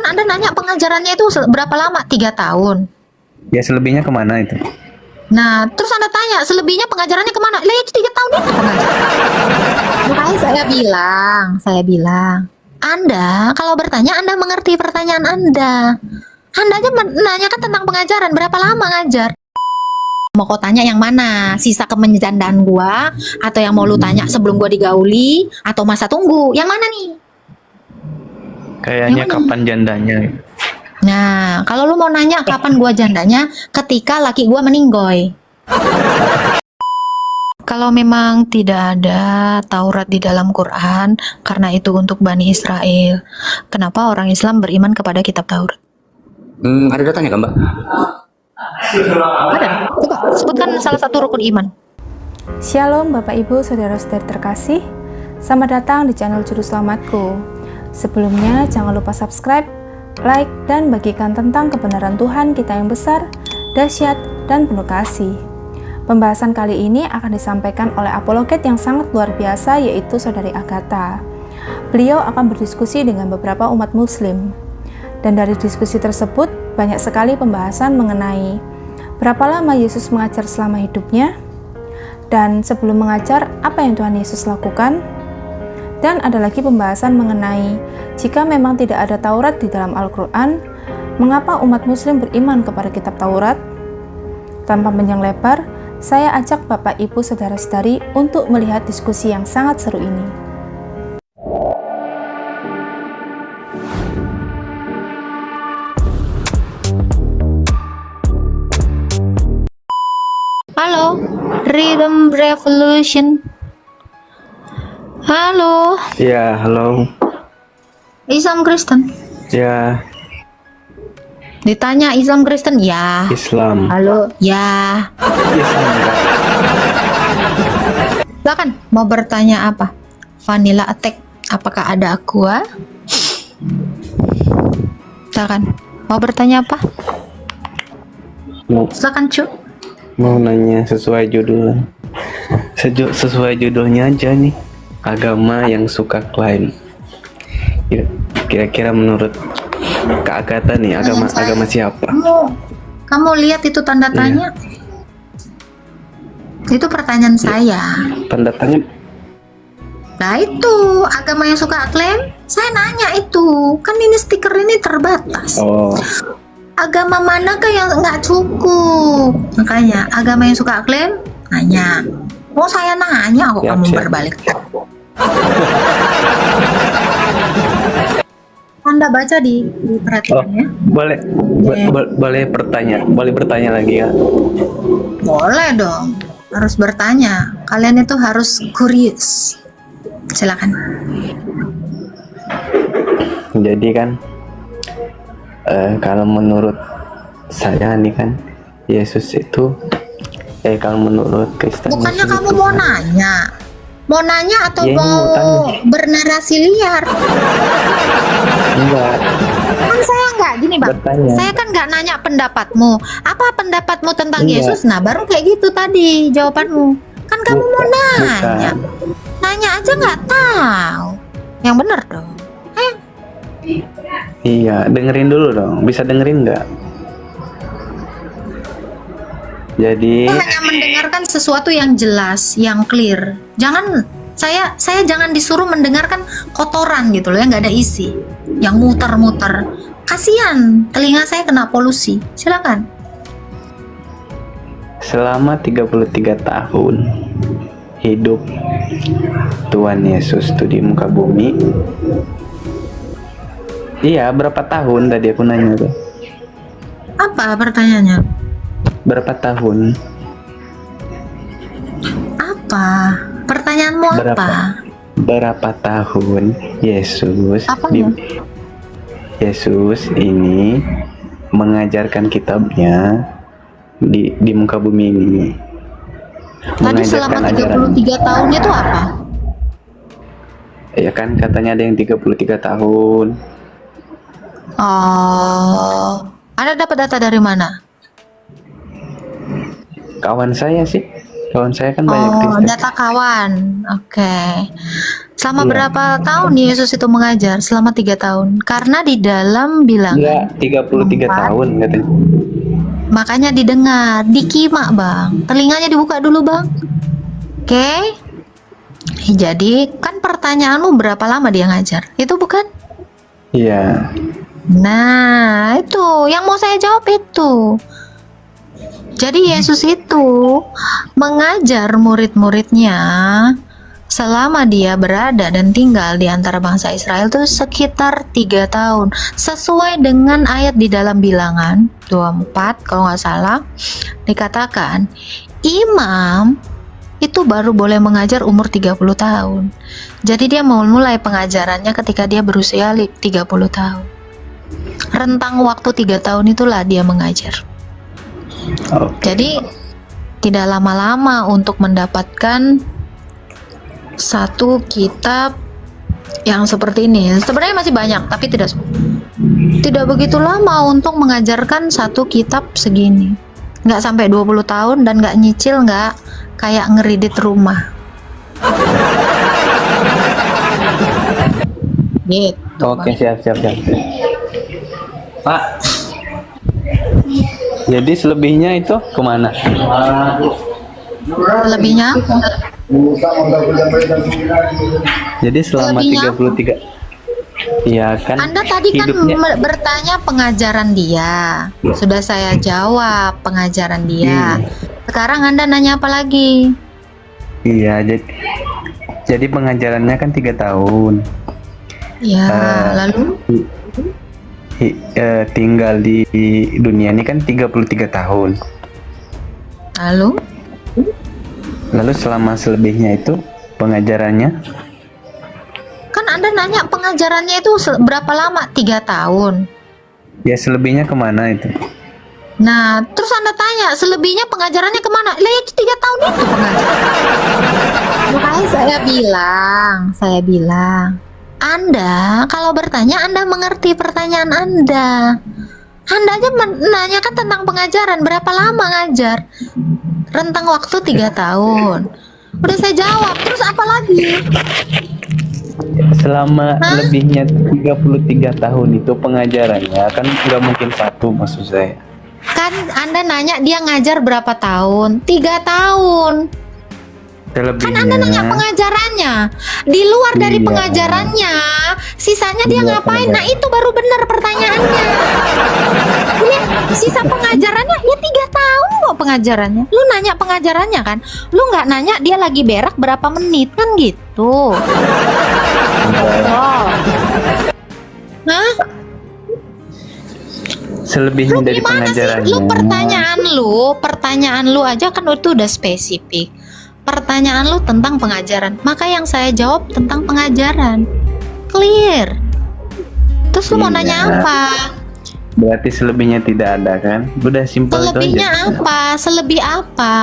Anda nanya pengajarannya itu berapa lama? 3 tahun. Ya selebihnya kemana itu? Nah, terus Anda tanya, selebihnya pengajarannya kemana? Lah, itu 3 tahun itu pengajaran. Makanya saya bilang, Anda kalau bertanya, Anda mengerti pertanyaan Anda. Anda aja menanyakan tentang pengajaran, berapa lama ngajar? Mau kau tanya yang mana? Sisa kemenjandaan gua, atau yang mau lu tanya sebelum gua digauli, atau masa tunggu? Yang mana nih? Kayaknya Yang mana? kapan jandanya? Nah, kalau lu mau nanya kapan gua jandanya, ketika laki gua meninggoy. Kalau memang tidak ada Taurat di dalam Quran, karena itu untuk Bani Israel, kenapa orang Islam beriman kepada kitab Taurat? Ada datanya kan, Mbak? Ada. Coba sebutkan salah satu rukun iman. Shalom Bapak Ibu Saudara-saudari terkasih. Selamat datang di channel Juru Selamatku. Sebelumnya jangan lupa subscribe, like, dan bagikan tentang kebenaran Tuhan kita yang besar, dahsyat, dan penuh kasih. Pembahasan kali ini akan disampaikan oleh apologet yang sangat luar biasa, yaitu Saudari Agatha. Beliau akan berdiskusi dengan beberapa umat muslim. Dan dari diskusi tersebut, banyak sekali pembahasan mengenai berapa lama Yesus mengajar selama hidupnya, dan sebelum mengajar, apa yang Tuhan Yesus lakukan. Dan ada lagi pembahasan mengenai jika memang tidak ada Taurat di dalam Al-Quran, mengapa umat muslim beriman kepada kitab Taurat? Tanpa panjang lebar, saya ajak Bapak Ibu Saudara-saudari untuk melihat diskusi yang sangat seru ini. Halo, Rhythm Revolution. Halo, Ya, halo. Islam Kristen. Ya, Ditanya Islam Kristen, ya. Islam. Halo, ya. Islam. Silakan, mau bertanya apa? Vanilla Attack, apakah ada aqua? Silakan, mau bertanya apa? Silakan, cu. Mau nanya sesuai judul. Sesuai judulnya aja nih. Agama yang suka klaim. Kira-kira menurut Kak Agatha nih, agama siapa? Kamu lihat itu tanda tanya? Itu pertanyaan saya. Tanda tanya. Nah itu, agama yang suka klaim, saya nanya itu. Kan ini stiker ini terbatas. Oh, Agama manakah yang nggak cukup? Makanya, agama yang suka klaim, nanya. Oh saya nanya kok, kamu siap. berbalik. Anda baca di perhatian ya. boleh boleh bertanya lagi ya? Boleh dong, harus bertanya. Kalian itu harus curious. Silakan. Jadi kan kalau menurut saya nih kan, Yesus itu kalau menurut Kristen, Bukannya Yesus kamu itu mau nanya? Mau nanya atau Ya, ini mau mau tanya. bernarasi liar? enggak Kan saya nggak gini bang. Bertanya. Saya kan nggak nanya pendapatmu. Apa pendapatmu tentang Enggak. Yesus? Nah baru kayak gitu tadi jawabanmu. Kan kamu mau nanya. bukan. Nanya aja nggak tahu. Yang bener dong. Iya, dengerin dulu dong. Bisa dengerin nggak? Jadi Kita hanya mendengarkan sesuatu yang jelas, yang clear. Jangan saya jangan disuruh mendengarkan kotoran gitu loh, yang nggak ada isi, yang muter-muter. Kasihan, telinga saya kena polusi. Silakan. selama 33 tahun hidup Tuhan Yesus tuh di muka bumi. Iya, berapa tahun tadi aku nanya tuh? Apa pertanyaannya? Berapa tahun? Apa? Pertanyaanmu apa? Berapa tahun Yesus Apanya? Yesus ini mengajarkan kitabnya di muka bumi ini? Tadi selama 33 tahun itu apa? Ya kan katanya ada yang 33 tahun. Oh, Anda dapat data dari mana? Kawan saya kan banyak Oh, Kristen. data kawan. Oke. Selama Iya. berapa tahun Yesus itu mengajar? Selama 3 tahun. Karena di dalam bilangan, Enggak, 33 Empat. tahun katanya. makanya didengar, dikimak bang. Telinganya dibuka dulu bang. Oke. Jadi kan pertanyaanmu berapa lama dia ngajar? Itu bukan? Iya. Nah, itu yang mau saya jawab itu. Jadi Yesus itu mengajar murid-muridnya selama dia berada dan tinggal di antara bangsa Israel itu sekitar 3 tahun. Sesuai dengan ayat di dalam Bilangan 24 kalau nggak salah, dikatakan imam itu baru boleh mengajar umur 30 tahun. Jadi dia mau mulai pengajarannya ketika dia berusia 30 tahun. Rentang waktu 3 tahun itulah dia mengajar. Oke. Jadi tidak lama-lama untuk mendapatkan satu kitab yang seperti ini. Sebenarnya masih banyak, tapi tidak begitu lama untuk mengajarkan satu kitab segini. Nggak sampai 20 tahun dan nggak nyicil, nggak kayak ngeridit rumah. Gitu. Oke, siap. Pak. Jadi selebihnya itu kemana? Lebihnya apa? Jadi selama Selebihnya 33. Iya kan. Anda tadi kan hidupnya. bertanya pengajaran dia. Sudah saya jawab pengajaran dia. Sekarang Anda nanya apa lagi? Iya, jadi pengajarannya kan 3 tahun. Ya, lalu Tinggal di dunia ini kan 33 tahun. Lalu selama selebihnya itu pengajarannya kan Anda nanya pengajarannya itu berapa lama? 3 tahun. ya selebihnya kemana itu? Nah, terus Anda tanya selebihnya pengajarannya kemana? Lah itu 3 tahun itu pengajaran. Makanya saya bilang, Anda kalau bertanya Anda mengerti pertanyaan Anda. Anda aja menanyakan tentang pengajaran, berapa lama ngajar? Rentang waktu 3 tahun. Udah saya jawab, terus apa lagi? Selama lebihnya 33 tahun itu pengajarannya kan nggak mungkin satu, maksud saya. Kan Anda nanya dia ngajar berapa tahun? 3 tahun. Kan Anda nanya pengajarannya. Di luar dari Iya. pengajarannya, sisanya dia Iya, ngapain? Nah, itu baru benar pertanyaannya. Ini sisa pengajarannya ya 3 tahun kok pengajarannya. Lu nanya pengajarannya kan? Lu nggak nanya dia lagi berak berapa menit kan gitu. Oh. Hah? Selebihnya Lu dari gimana sih? pengajarannya. Pertanyaan lu aja kan itu udah spesifik. Pertanyaan lu tentang pengajaran, maka yang saya jawab tentang pengajaran. Clear. Terus lu mau Iya. nanya apa? Berarti selebihnya tidak ada kan? Udah simpel itu Selebihnya aja. apa? Selebih apa?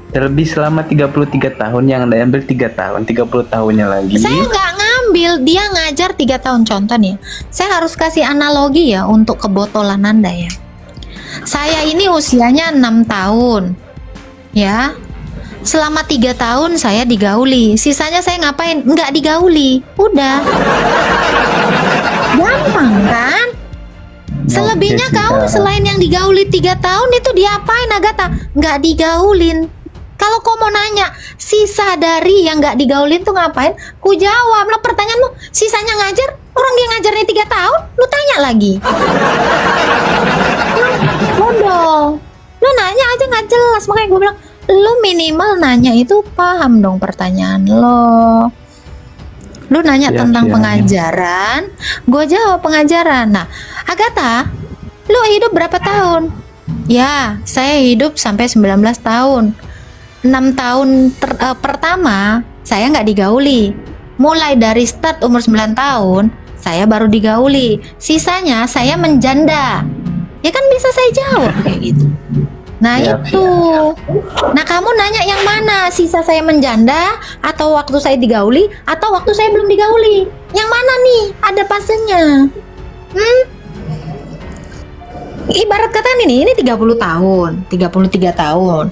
Terlebih selama 33 tahun yang Anda ambil 3 tahun, 30 tahunnya lagi. Saya nggak ngambil, dia ngajar 3 tahun. Contoh nih, saya harus kasih analogi ya untuk kebotolan Anda ya. Saya ini usianya 6 tahun. Ya. Selama 3 tahun saya digauli. Sisanya saya ngapain? Nggak digauli. Udah. Gampang kan? Selebihnya Oke, kau Sita. selain yang digauli 3 tahun itu diapain Agatha? Nggak digaulin. Kalau kau mau nanya sisa dari yang nggak digaulin tuh ngapain? Ku jawab lah pertanyaanmu. Sisanya ngajar? Orang dia ngajarnya 3 tahun? Lu tanya lagi. Bodoh. Lu nanya aja nggak jelas. Makanya gue bilang lu minimal nanya itu paham dong pertanyaan lo. Lu nanya Siap, tentang siap. pengajaran, gue jawab pengajaran. Nah, Agatha, lu hidup berapa tahun? Ya, saya hidup sampai 19 tahun. 6 tahun pertama saya nggak digauli. Mulai dari start umur 9 tahun, saya baru digauli. Sisanya saya menjanda. Ya kan bisa saya jawab kayak gitu. Nah Siap, itu. Nah kamu nanya yang mana? Sisa saya menjanda atau waktu saya digauli atau waktu saya belum digauli? Yang mana nih? Ada pasenya. Ibarat kata ini 30 tahun, 33 tahun.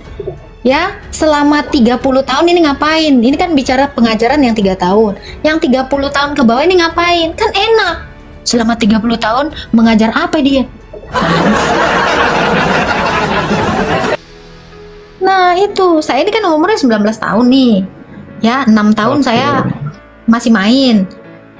Ya, selama 30 tahun ini ngapain? Ini kan bicara pengajaran yang 3 tahun. Yang 30 tahun ke bawah ini ngapain? Kan enak. Selama 30 tahun mengajar apa dia? Nah, itu. Saya ini kan umurnya 19 tahun nih. Ya, 6 tahun Oke. saya masih main.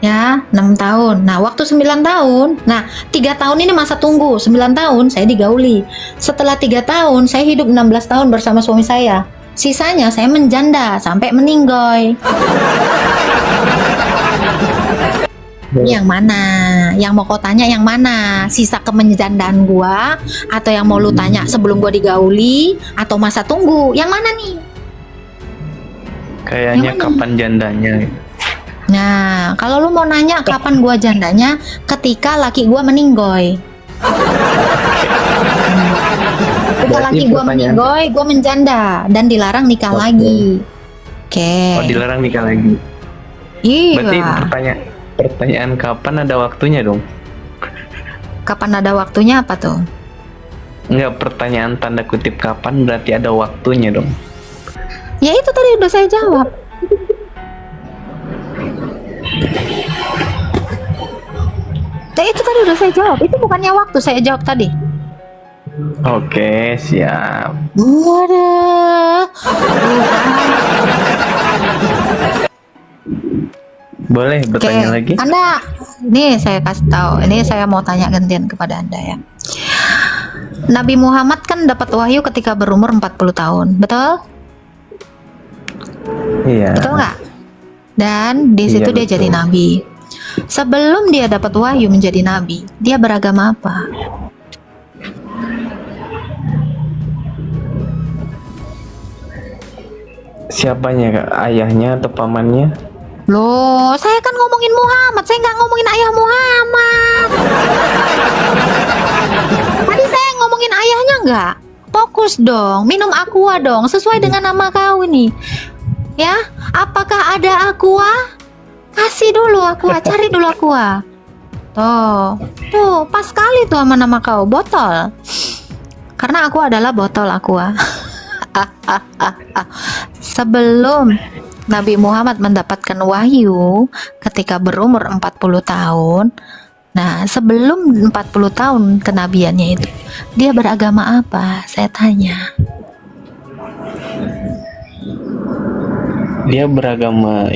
Ya, 6 tahun. Nah, waktu 9 tahun. Nah, 3 tahun ini masa tunggu. 9 tahun saya digauli. Setelah 3 tahun, saya hidup 16 tahun bersama suami saya. Sisanya saya menjanda sampai meninggoy. Yang mana? Yang mau kau tanya yang mana? Sisa kemenjandaan gua atau yang mau lu tanya sebelum gua digauli atau masa tunggu? Yang mana nih? Kayaknya Yang mana? kapan jandanya? Nah, kalau lu mau nanya kapan gua jandanya, ketika laki gua meninggoy. Ketika Berarti laki gua pertanyaan- meninggoy, gua menjanda dan dilarang nikah Oke. lagi. Oke. Oh, dilarang nikah lagi. Berarti Iya. pertanyaan kapan ada waktunya dong? Kapan ada waktunya apa tuh? Enggak, pertanyaan tanda kutip kapan berarti ada waktunya dong. Ya itu tadi udah saya jawab. Ya itu tadi udah saya jawab. Itu bukannya waktu saya jawab tadi. Oke, siap. Waduh. Boleh Oke, bertanya lagi? Anda, nih saya kasih tahu. Ini saya mau tanya gantian kepada Anda ya. Nabi Muhammad kan dapat wahyu ketika berumur 40 tahun, betul? Iya. Betul nggak? Dan di Iya, situ dia betul. jadi nabi. Sebelum dia dapat wahyu menjadi nabi, dia beragama apa? Siapanya, Kak? Ayahnya atau pamannya? Loh, saya kan ngomongin Muhammad, saya nggak ngomongin ayah Muhammad. Tadi saya ngomongin ayahnya nggak? Fokus dong, minum aqua dong, sesuai dengan nama kau ini. Ya, apakah ada aqua? Kasih dulu aqua, cari dulu aqua. Tuh, pas sekali tuh sama nama kau, botol. Karena aku adalah botol aqua. Sebelum Nabi Muhammad mendapatkan wahyu ketika berumur 40 tahun. Nah, sebelum 40 tahun kenabiannya itu, dia beragama apa? Saya tanya. Dia beragama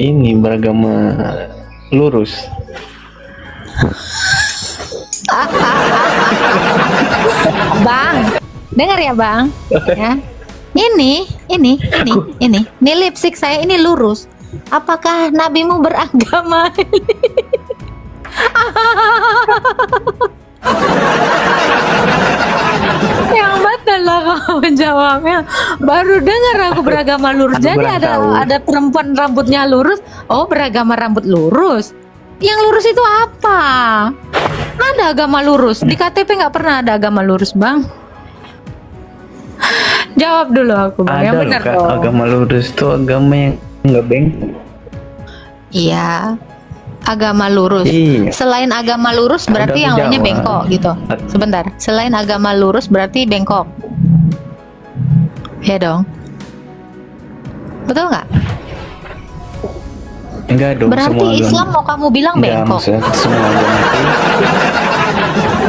lurus. Bang, dengar ya, Bang. Ya. Ini lipstick saya ini lurus. Apakah nabimu beragama? Yang betul lah kamu jawabnya. Baru dengar aku beragama lurus. Aku Jadi kurang tahu. ada perempuan rambutnya lurus. Oh, beragama rambut lurus. Yang lurus itu apa? Ada agama lurus. Di KTP nggak pernah ada agama lurus, Bang. Jawab dulu aku, Bang. Ada Yang loh, benar Kak, dong. agama lurus itu agama yang nggak bengkok. Iya. Agama lurus. Iya. Selain agama lurus berarti Udah yang aku lainnya jawab. bengkok gitu. Sebentar. Selain agama lurus berarti bengkok. Ya dong. Betul nggak? Enggak dong, Berarti semua agama. Islam mau kamu bilang Enggak, bengkok. maksudnya semua agama itu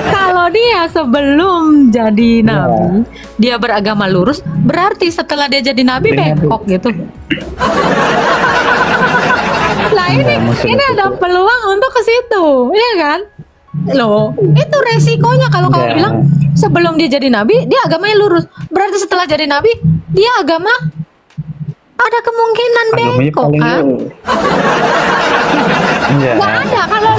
Kalau dia sebelum jadi nabi, dia beragama lurus, berarti setelah dia jadi nabi Benar, Bu. bengkok gitu. Nah Enggak, maksud ini aku ada tuh- peluang untuk ke situ, ya kan? Loh, itu resikonya kalau kamu Enggak. bilang sebelum dia jadi nabi, dia agamanya lurus. Berarti setelah jadi nabi, dia agama ada kemungkinan agamanya bengkok paling kan? lurus. Enggak. Nggak ada, kalau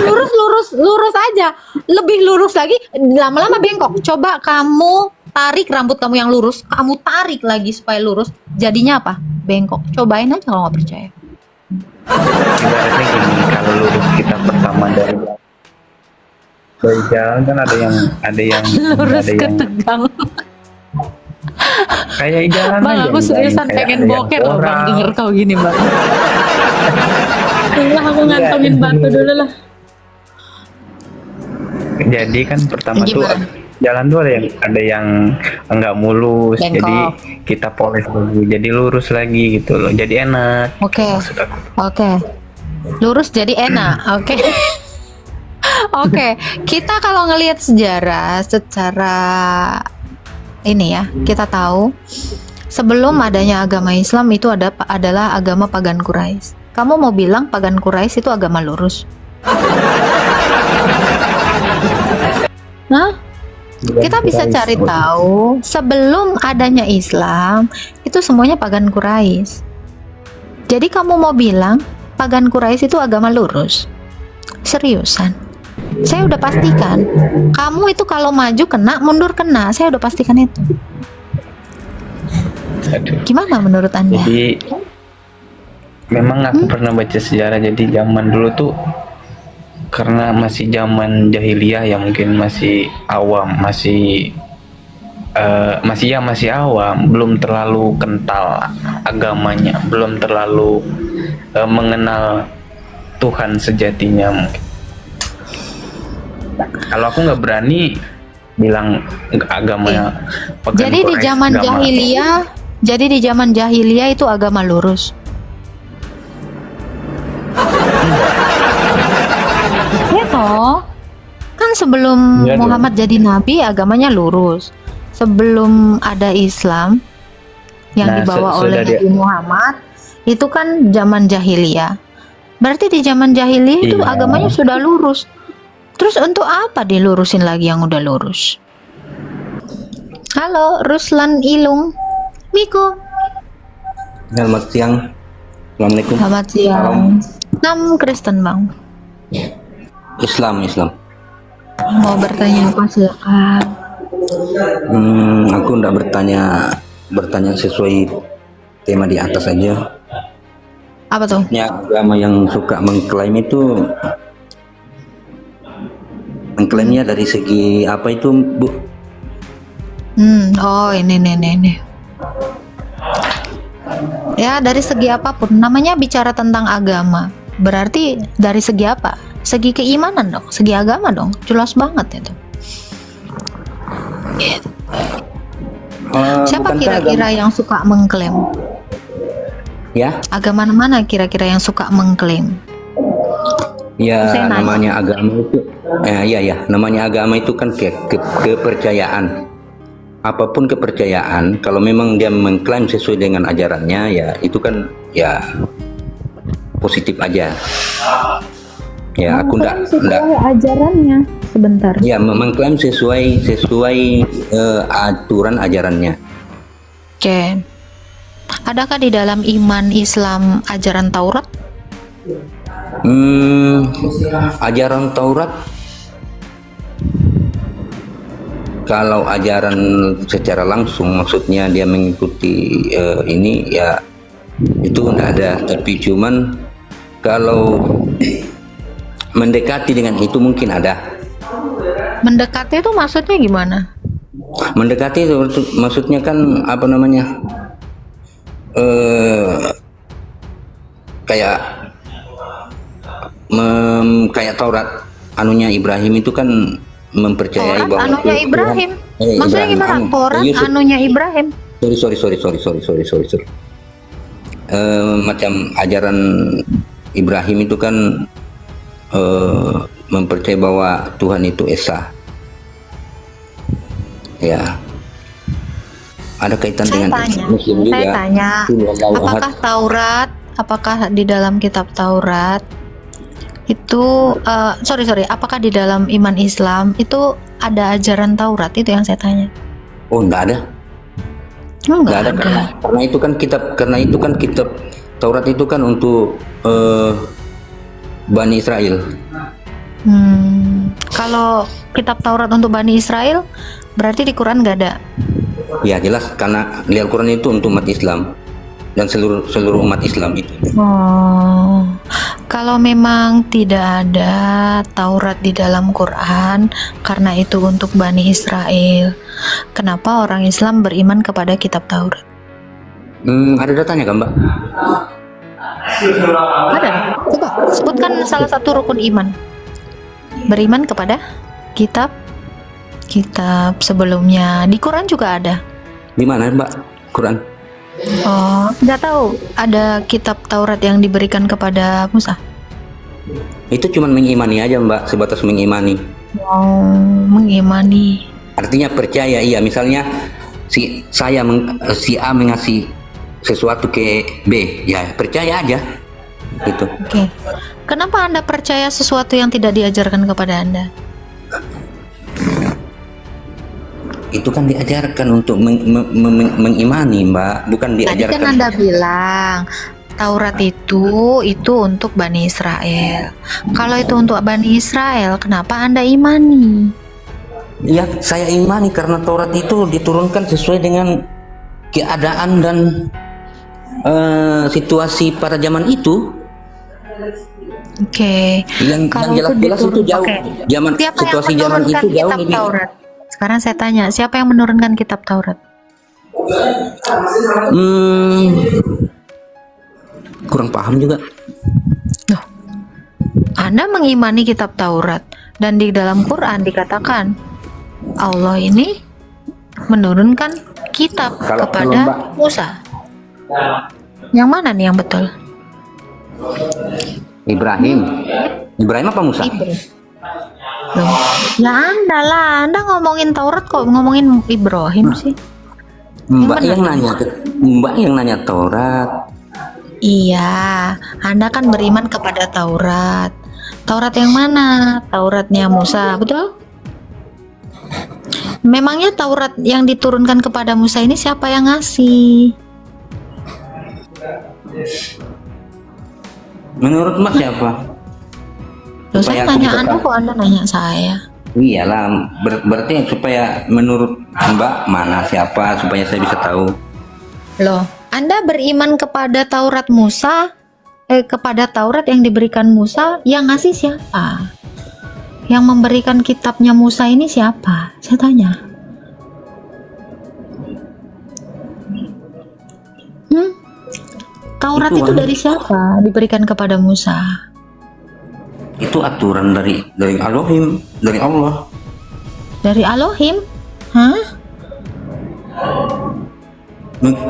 lurus aja. Lebih lurus lagi, lama-lama bengkok. Coba kamu tarik rambut kamu yang lurus, kamu tarik lagi supaya lurus, jadinya apa? Bengkok. Cobain aja kalau nggak percaya. Ibaratnya gini, kalau lurus kita pertama dari jalan kan ada yang Lurus ada ke yang tegang. kayak jalan Bang, aja, aku seriusan kayak pengen ada yang boker loh, Bang, orang. denger kau gini, Bang. Lah, aku ngantongin batu dulu lah. Jadi kan pertama tuh Gimana? jalan tuh ada yang enggak mulus, Bengkok. jadi kita poles dulu, jadi lurus lagi gitu loh, jadi enak. Oke. Maksud aku. Oke. Lurus jadi enak. Oke. Oke. Kita kalau ngelihat sejarah secara ini ya, kita tahu sebelum adanya agama Islam itu adalah agama pagan Quraisy. Kamu mau bilang pagan Quraisy itu agama lurus? Nah, kita bisa cari tahu sebelum adanya Islam itu semuanya pagan Quraisy. Jadi kamu mau bilang pagan Quraisy itu agama lurus? Seriusan? Saya udah pastikan. Kamu itu kalau maju kena, mundur kena. Saya udah pastikan itu. Aduh. Gimana menurut Anda? Jadi memang aku pernah baca sejarah, jadi zaman dulu tuh karena masih zaman jahiliyah ya, mungkin masih awam, masih awam, belum terlalu kental agamanya, belum terlalu mengenal Tuhan sejatinya mungkin. Kalau aku nggak berani bilang agamanya pagan Jadi di Quraisy zaman agama. jahiliyah, di zaman jahiliyah itu agama lurus. Ya toh, kan sebelum Iya dong. Muhammad jadi nabi agamanya lurus. Sebelum ada Islam yang Nah, dibawa oleh sudah dia- Nabi Muhammad itu kan zaman jahiliyah. Berarti di zaman jahiliyah itu Iya. agamanya sudah lurus. Terus untuk apa dilurusin lagi yang udah lurus? Halo, Ruslan Ilung. Miko. Selamat siang. Assalamualaikum. Selamat siang. Nam Kristen, Bang. Islam. Mau bertanya apa silakan. Aku enggak bertanya sesuai tema di atas aja. Apa tuh? Ya, agama yang suka mengklaim itu mengklaimnya dari segi apa itu, Bu? Oh ini. Ya dari segi apapun, namanya bicara tentang agama. Berarti dari segi apa? Segi keimanan dong, segi agama dong. Jelas banget itu. Gitu. Siapa Bukankah kira-kira yang suka mengklaim? Ya, Agama mana kira-kira yang suka mengklaim? ya Saya nanya. namanya agama itu, namanya agama itu kan kepercayaan. Apapun kepercayaan, kalau memang dia mengklaim sesuai dengan ajarannya, ya itu kan ya positif aja. Ya, aku enggak ajarannya. Sebentar. ya mengklaim sesuai aturan ajarannya. Oke. Adakah di dalam iman Islam ajaran Taurat? Ajaran Taurat, kalau ajaran secara langsung maksudnya dia mengikuti ini ya itu enggak ada, tapi cuman kalau mendekati dengan itu mungkin ada. Mendekati itu maksudnya gimana? Mendekati itu maksudnya kan apa namanya, kayak kayak Taurat anunya Ibrahim itu kan mempercayai Taurat bahwa anunya Tuhan- Ibrahim. Maksudnya Ibrahim, gimana? anu, Taurat Yusuf. anunya Ibrahim. Sorry. Macam ajaran Ibrahim itu kan mempercayai bahwa Tuhan itu esa. Ya. Ada kaitan Saya dengan tanya, Muslim juga. saya tanya, Qul huwallahu ahad. apakah Taurat, apakah di dalam kitab Taurat itu, apakah di dalam iman Islam itu ada ajaran Taurat? Itu yang saya tanya. Oh, enggak ada. Oh, Enggak nggak ada ada. karena itu kan kitab Taurat itu kan untuk Bani Israel. Kalau kitab Taurat untuk Bani Israel, berarti di Quran nggak ada. Ya jelas, karena di Al-Quran itu untuk umat Islam dan seluruh umat Islam itu. Oh, kalau memang tidak ada Taurat di dalam Quran, karena itu untuk Bani Israel, kenapa orang Islam beriman kepada kitab Taurat? Ada datanya kan, Mbak? Ada. Coba sebutkan salah satu rukun iman. Beriman kepada kitab kitab sebelumnya. Di Quran juga ada. Di mana Mbak Quran? Oh, nggak tahu ada kitab Taurat yang diberikan kepada Musa. Itu cuma mengimani aja Mbak, sebatas mengimani. Oh, mengimani. Artinya percaya, iya. Misalnya si A mengasih sesuatu ke B, ya percaya aja. Gitu. Oke. Kenapa Anda percaya sesuatu yang tidak diajarkan kepada Anda? Itu kan diajarkan untuk mengimani Mbak, bukan Tadi diajarkan. kan Anda bilang Taurat itu untuk Bani Israel. Kalau itu untuk Bani Israel, kenapa Anda imani? Ya, saya imani karena Taurat itu diturunkan sesuai dengan keadaan dan situasi pada zaman itu. Oke. Yang jelas-jelas itu jauh. Oke. Zaman Siapa situasi yang zaman menurunkan itu jauh kitab lebih. Taurat? Sekarang saya tanya, siapa yang menurunkan kitab Taurat? Kurang paham juga. Loh, Anda mengimani kitab Taurat dan di dalam Quran dikatakan Allah ini menurunkan kitab kepada Mbak, Musa. Yang mana nih yang betul? Ibrahim apa Musa? Loh, ya Anda lah, Anda ngomongin Taurat kok ngomongin Ibrahim sih? Mbak Yang yang nanya Taurat. Iya, Anda kan beriman kepada Taurat. Taurat yang mana? Tauratnya Musa, betul? Memangnya Taurat yang diturunkan kepada Musa ini siapa yang ngasih? Menurut Mas siapa? Loh, saya Supaya aku nanya bisa Anda tahu. kok Anda nanya saya? Iyalah, berarti supaya menurut Mbak mana siapa supaya saya bisa tahu. Loh, Anda beriman kepada Taurat Musa, kepada Taurat yang diberikan Musa, yang ngasih siapa? Yang memberikan kitabnya Musa ini siapa? Saya tanya. Taurat itu dari siapa? Diberikan kepada Musa. Itu aturan dari Elohim, dari Allah. Dari Elohim? Hah?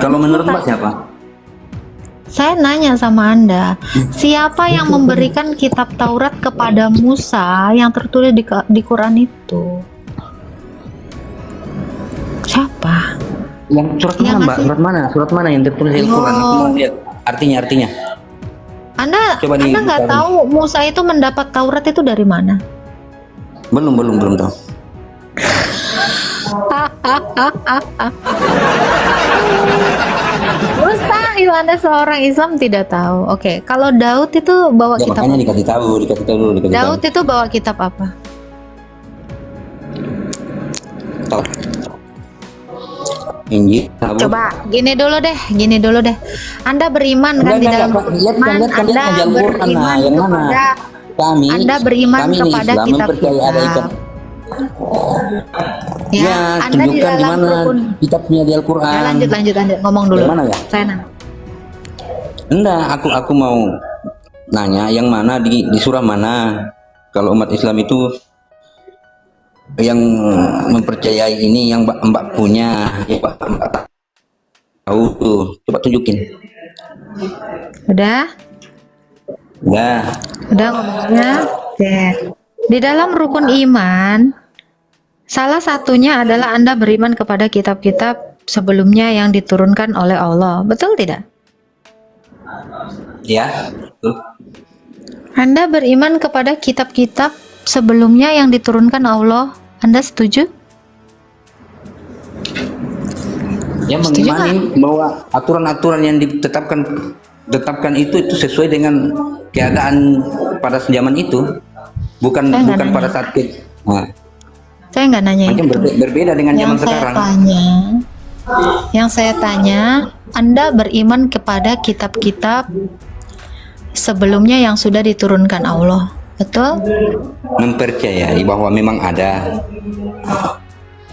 Kalau menurut Mbak siapa? Saya nanya sama Anda, siapa yang memberikan kitab Taurat kepada Musa yang tertulis di Quran itu? Siapa? Yang surat Yang mana Mbak? ngasih- Surat mana yang tertulis di Quran? Aku mau lihat artinya. Anda Coba Anda nggak dicari. tahu Musa itu mendapat Taurat itu dari mana? Belum tahu. Mustahil Anda seorang Islam tidak tahu. Oke, kalau Daud itu bawa Ya, kitab makanya apa? dikasih tahu dulu. Daud itu bawa kitab apa? Tahu. Injil. Coba gini dulu deh. Anda beriman kan di dalam lihat kan Anda di Al-Quran. Nah, yang mana? kepada Kami Anda beriman kami kepada Islam mempercayai ada ikan. kitab-kitab. Ya, Anda di tunjukkan di dalam mana rukun. kitabnya di Al-Quran. Ya, lanjut ngomong dulu. Yang mana ya? Saya nanya. Enggak, aku mau nanya yang mana di surah mana? Kalau umat Islam itu yang mempercayai ini yang Mbak punya, ya Mbak tahu tuh. Coba tunjukin. Udah ngomongnya. Oke. Di dalam rukun iman, salah satunya adalah Anda beriman kepada kitab-kitab sebelumnya yang diturunkan oleh Allah. Betul tidak? Ya, tuh. Anda beriman kepada kitab-kitab sebelumnya yang diturunkan Allah. Anda setuju? Ya, Setuju mengimani bahwa aturan-aturan yang ditetapkan itu sesuai dengan keadaan pada zaman itu, bukan Saya nggak pada nanya. saat nah, Saya nggak nanya macam itu. berbeda dengan zaman sekarang. Yang saya tanya, Anda beriman kepada kitab-kitab sebelumnya yang sudah diturunkan Allah, betul? Mempercayai bahwa memang ada.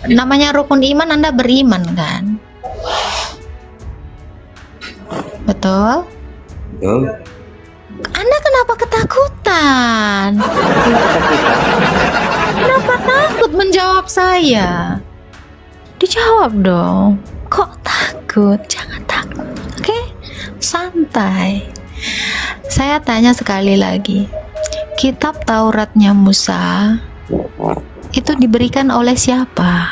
Namanya rukun iman, Anda beriman kan? Betul? Tuh. Anda kenapa ketakutan? Kenapa takut menjawab menjawab saya. Dijawab dong. Kok takut? Jangan takut. Oke? Santai. Saya tanya sekali lagi. Kitab Tauratnya Musa itu diberikan oleh siapa?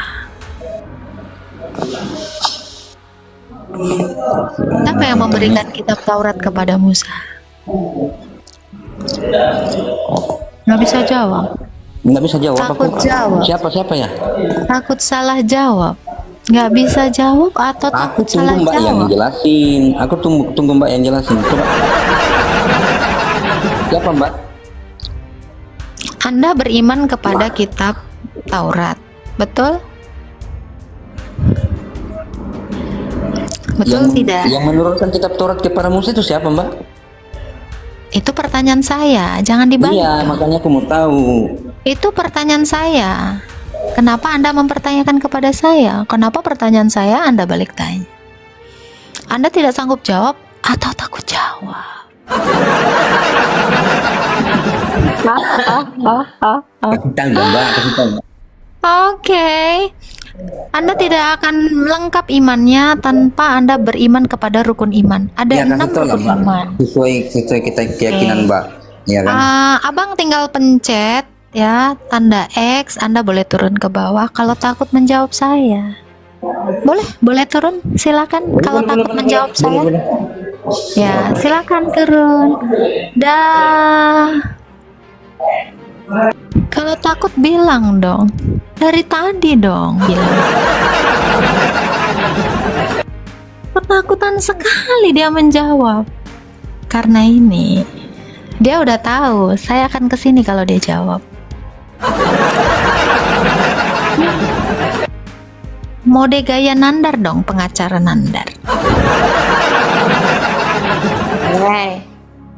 Siapa yang memberikan kitab Taurat kepada Musa? Nggak bisa jawab. Nggak bisa jawab. Takut jawab. Siapa ya? Takut salah jawab. Nggak bisa jawab atau Aku takut salah tunggu Mbak yang jawab? jelasin. Aku tunggu Mbak yang jelasin. Coba. Siapa Mbak? Anda beriman kepada kitab Taurat, betul? Betul tidak? Yang menurunkan kitab Taurat kepada Musa itu siapa Mbak? Itu pertanyaan saya, jangan dibalik. Iya, makanya aku mau tahu. Itu pertanyaan saya. Kenapa Anda mempertanyakan kepada saya? Kenapa pertanyaan saya Anda balik tanya? Anda tidak sanggup jawab atau takut jawab? Kasih tahu Mbak, kasih tahu. Oke. Anda tidak akan lengkap imannya tanpa Anda beriman kepada rukun iman. Ada Ya, 6 kasih tahu lah rukun Mbak. iman. Sesuai kita keyakinan Mbak. Ya kan? Abang tinggal pencet ya tanda X. Anda boleh turun ke bawah kalau takut menjawab saya. Boleh turun, silakan. Kalau takut menjawab saya, ya silakan turun. Dah. Kalau takut bilang dong. Dari tadi dong bilang. Ketakutan sekali dia menjawab. Karena ini dia udah tahu saya akan kesini kalau dia jawab. Mode gaya Nandar dong, pengacara Nandar.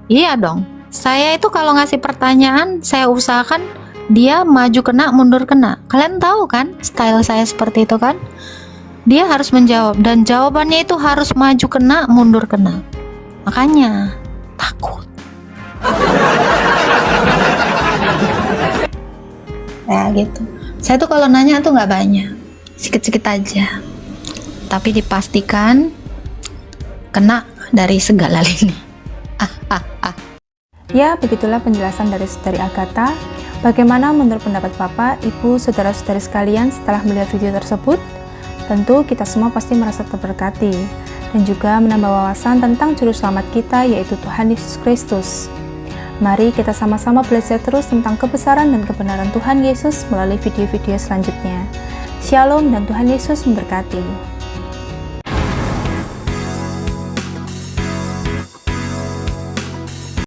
Iya dong. Saya itu kalau ngasih pertanyaan, saya usahakan dia maju kena, mundur kena. Kalian tahu kan style saya seperti itu kan? Dia harus menjawab dan jawabannya itu harus maju kena, mundur kena. Makanya takut. Ya gitu. Saya tuh kalau nanya tuh nggak banyak, sikit-sikit aja. Tapi dipastikan kena dari segala lini. Ya, begitulah penjelasan dari Saudari Agatha. Bagaimana menurut pendapat Bapak, Ibu, Saudara-saudari sekalian setelah melihat video tersebut? Tentu kita semua pasti merasa terberkati dan juga menambah wawasan tentang juru selamat kita, yaitu Tuhan Yesus Kristus. Mari kita sama-sama belajar terus tentang kebesaran dan kebenaran Tuhan Yesus melalui video-video selanjutnya. Shalom dan Tuhan Yesus memberkati.